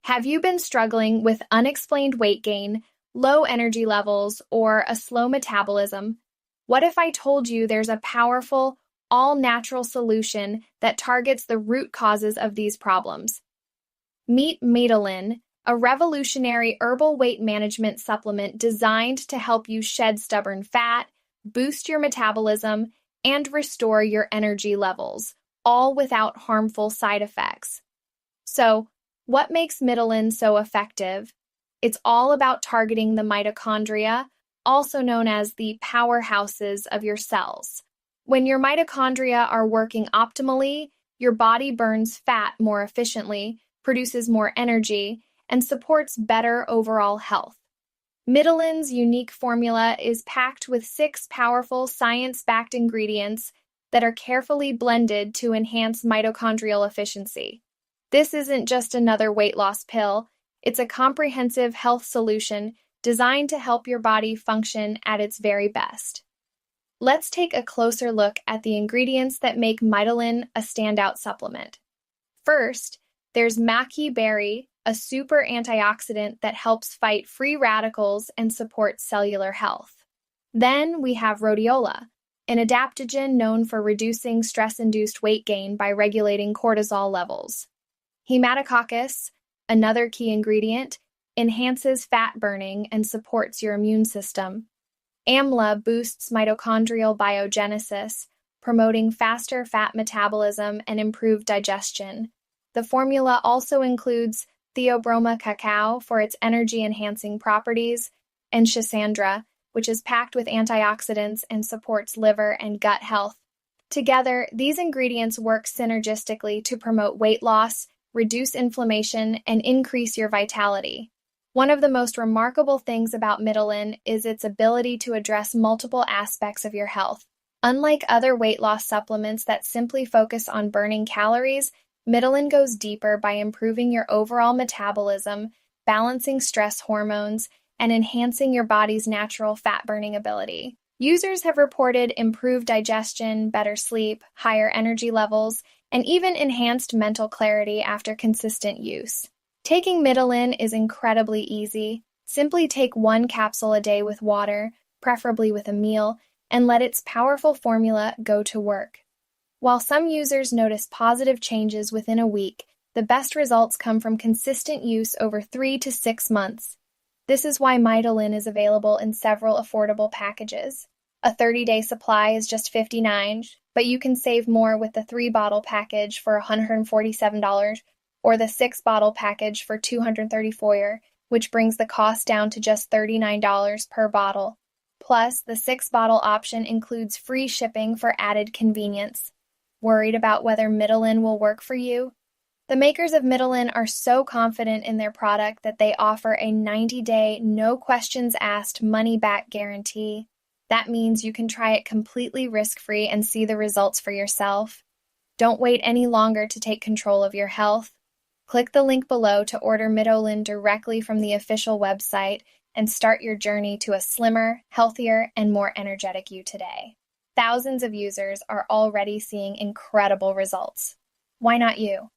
Have you been struggling with unexplained weight gain, low energy levels, or a slow metabolism? What if I told you there's a powerful, all-natural solution that targets the root causes of these problems? Meet MITOLYN, a revolutionary herbal weight management supplement designed to help you shed stubborn fat, boost your metabolism, and restore your energy levels, all without harmful side effects. So, what makes MITOLYN so effective? It's all about targeting the mitochondria, also known as the powerhouses of your cells. When your mitochondria are working optimally, your body burns fat more efficiently, produces more energy, and supports better overall health. MITOLYN's unique formula is packed with 6 powerful science-backed ingredients that are carefully blended to enhance mitochondrial efficiency. This isn't just another weight loss pill, it's a comprehensive health solution designed to help your body function at its very best. Let's take a closer look at the ingredients that make MITOLYN a standout supplement. First, there's maqui berry, a super antioxidant that helps fight free radicals and supports cellular health. Then we have rhodiola, an adaptogen known for reducing stress-induced weight gain by regulating cortisol levels. Hematococcus, another key ingredient, enhances fat burning and supports your immune system. AMLA boosts mitochondrial biogenesis, promoting faster fat metabolism and improved digestion. The formula also includes theobroma cacao for its energy-enhancing properties, and schisandra, which is packed with antioxidants and supports liver and gut health. Together, these ingredients work synergistically to promote weight loss, reduce inflammation, and increase your vitality. One of the most remarkable things about MITOLYN is its ability to address multiple aspects of your health. Unlike other weight loss supplements that simply focus on burning calories, MITOLYN goes deeper by improving your overall metabolism, balancing stress hormones, and enhancing your body's natural fat-burning ability. Users have reported improved digestion, better sleep, higher energy levels, and even enhanced mental clarity after consistent use. Taking MITOLYN is incredibly easy. Simply take 1 capsule a day with water, preferably with a meal, and let its powerful formula go to work. While some users notice positive changes within a week, the best results come from consistent use over 3 to 6 months. This is why MITOLYN is available in several affordable packages. A 30-day supply is just $59, but you can save more with the 3-bottle package for $147 or the 6-bottle package for $234, which brings the cost down to just $39 per bottle. Plus, the 6-bottle option includes free shipping for added convenience. Worried about whether MITOLYN will work for you? The makers of MITOLYN are so confident in their product that they offer a 90-day, no-questions-asked money-back guarantee. That means you can try it completely risk-free and see the results for yourself. Don't wait any longer to take control of your health. Click the link below to order MITOLYN directly from the official website and start your journey to a slimmer, healthier, and more energetic you today. Thousands of users are already seeing incredible results. Why not you?